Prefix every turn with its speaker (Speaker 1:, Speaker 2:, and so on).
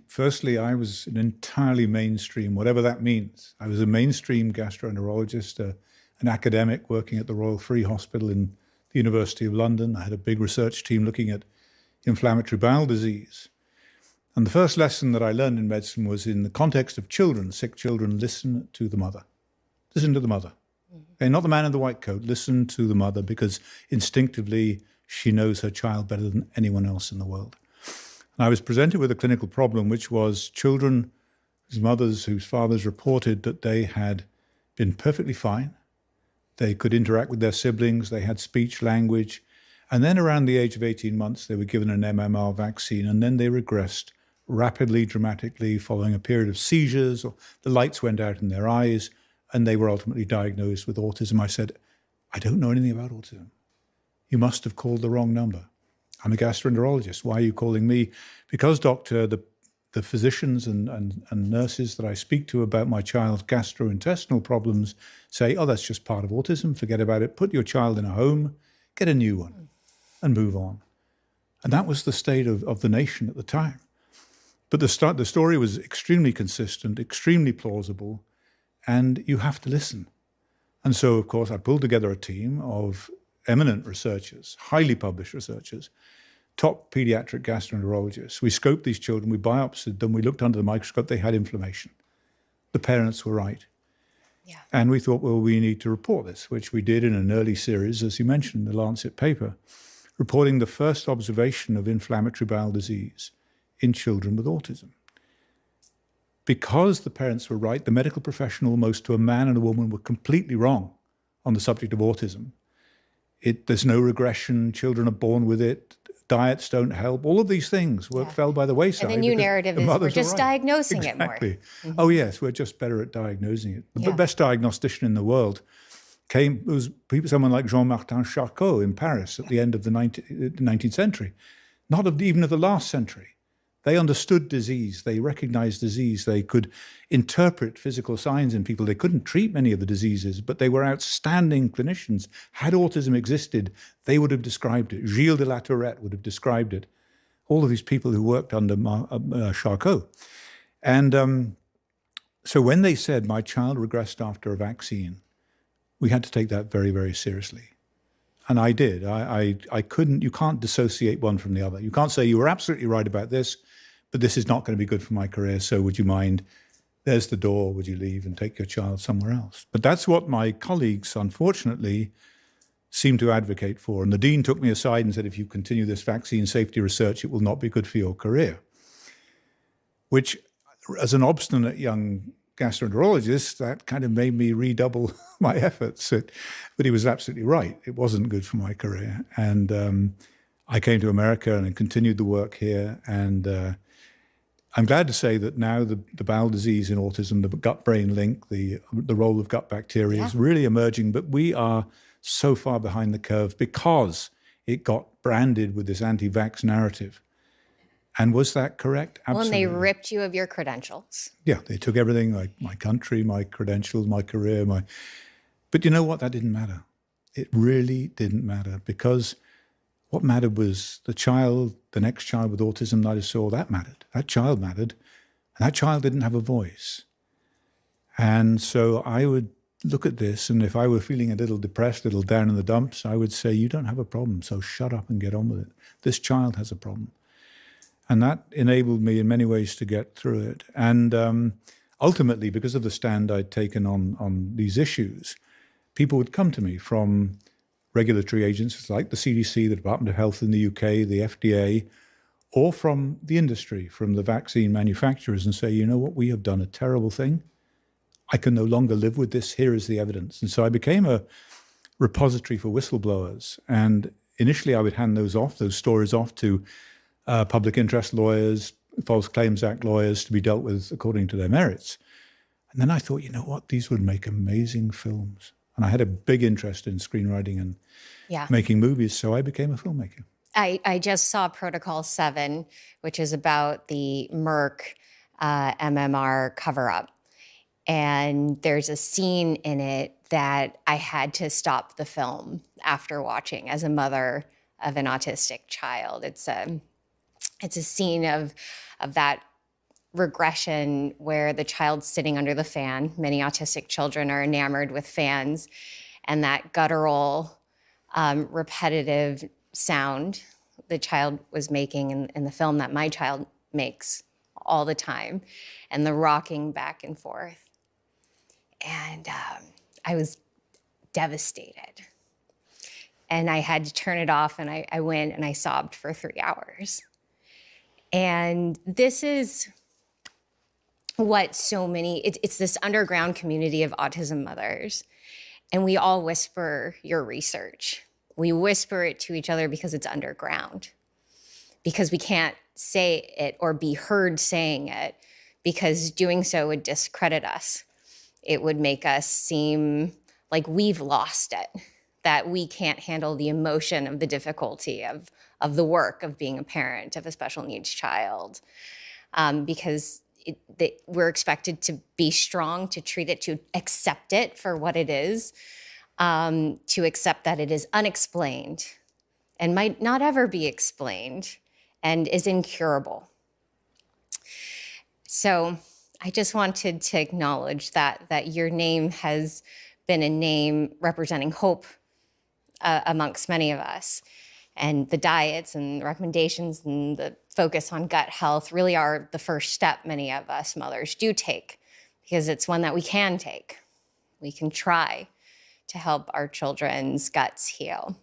Speaker 1: Firstly, I was an entirely mainstream, whatever that means. I was a mainstream gastroenterologist, an academic working at the Royal Free Hospital in the University of London. I had a big research team looking at inflammatory bowel disease. And the first lesson that I learned in medicine was in the context of children, sick children, listen to the mother. Listen to the mother. Okay, not the man in the white coat. Listen to the mother, because instinctively she knows her child better than anyone else in the world. And I was presented with a clinical problem, which was children whose mothers, whose fathers reported that they had been perfectly fine. They could interact with their siblings. They had speech, language. And then around the age of 18 months, they were given an MMR vaccine, and then they regressed rapidly, dramatically, following a period of seizures, or the lights went out in their eyes, and they were ultimately diagnosed with autism. I said, I don't know anything about autism. You must have called the wrong number. I'm a gastroenterologist. Why are you calling me? Because, doctor, the physicians and nurses that I speak to about my child's gastrointestinal problems say, oh, that's just part of autism. Forget about it. Put your child in a home, get a new one, and move on. And that was the state of the nation at the time. But the story was extremely consistent, extremely plausible, and you have to listen. And so, of course, I pulled together a team of eminent researchers, highly published researchers, top pediatric gastroenterologists. We scoped these children, we biopsied them, we looked under the microscope, they had inflammation. The parents were right.
Speaker 2: Yeah.
Speaker 1: And we thought, well, we need to report this, which we did in an early series, as you mentioned, the Lancet paper, reporting the first observation of inflammatory bowel disease in children with autism. Because the parents were right, the medical profession, almost to a man and a woman, were completely wrong on the subject of autism. There's no regression, children are born with it, diets don't help, all of these things fell by the wayside.
Speaker 2: And the new narrative is we're just diagnosing it more.
Speaker 1: Exactly. Oh yes, we're just better at diagnosing it. The best diagnostician in the world was someone like Jean-Martin Charcot in Paris at the end of the 19th century, even of the last century. They understood disease, they recognized disease, they could interpret physical signs in people. They couldn't treat many of the diseases, but they were outstanding clinicians. Had autism existed, they would have described it. Gilles de la Tourette would have described it. All of these people who worked under Charcot. And so when they said, my child regressed after a vaccine, we had to take that very, very seriously. And I did. I couldn't, you can't dissociate one from the other. You can't say you were absolutely right about this, but this is not going to be good for my career, so would you mind, there's the door, would you leave and take your child somewhere else? But that's what my colleagues, unfortunately, seem to advocate for. And the dean took me aside and said, if you continue this vaccine safety research, it will not be good for your career. Which, as an obstinate young gastroenterologist, that kind of made me redouble my efforts. But he was absolutely right. It wasn't good for my career. And I came to America and continued the work here. And I'm glad to say that now the bowel disease in autism, the gut-brain link, the role of gut bacteria is really emerging. But we are so far behind the curve because it got branded with this anti-vax narrative. And was that correct? Absolutely.
Speaker 2: Well, and they ripped you of your credentials.
Speaker 1: Yeah, they took everything, like my country, my credentials, my career, But you know what? That didn't matter. It really didn't matter, because what mattered was the child, the next child with autism that I saw, that mattered. That child mattered. And that child didn't have a voice. And so I would look at this, and if I were feeling a little depressed, a little down in the dumps, I would say, you don't have a problem, so shut up and get on with it. This child has a problem. And that enabled me in many ways to get through it. And ultimately, because of the stand I'd taken on these issues, people would come to me from regulatory agencies like the CDC, the Department of Health in the UK, the FDA, or from the industry, from the vaccine manufacturers, and say, you know what, we have done a terrible thing. I can no longer live with this. Here is the evidence. And so I became a repository for whistleblowers. And initially I would hand those stories off to public interest lawyers, False Claims Act lawyers, to be dealt with according to their merits. And then I thought, you know what, these would make amazing films. And I had a big interest in screenwriting and making movies, so I became a filmmaker.
Speaker 2: I just saw Protocol 7, which is about the Merck MMR cover-up. And there's a scene in it that I had to stop the film after watching as a mother of an autistic child. It's a scene of of that regression where the child's sitting under the fan. Many autistic children are enamored with fans, and that guttural, repetitive sound the child was making in the film that my child makes all the time, and the rocking back and forth. And I was devastated. And I had to turn it off, and I went and I sobbed for 3 hours. And this is what so many, it's this underground community of autism mothers. And we all whisper your research. We whisper it to each other because it's underground, because we can't say it or be heard saying it, because doing so would discredit us. It would make us seem like we've lost it, that we can't handle the emotion of the difficulty of the work of being a parent of a special needs child, because we're expected to be strong, to treat it, to accept it for what it is, to accept that it is unexplained and might not ever be explained and is incurable. So I just wanted to acknowledge that your name has been a name representing hope amongst many of us. And the diets and recommendations and the focus on gut health really are the first step many of us mothers do take, because it's one that we can take. We can try to help our children's guts heal.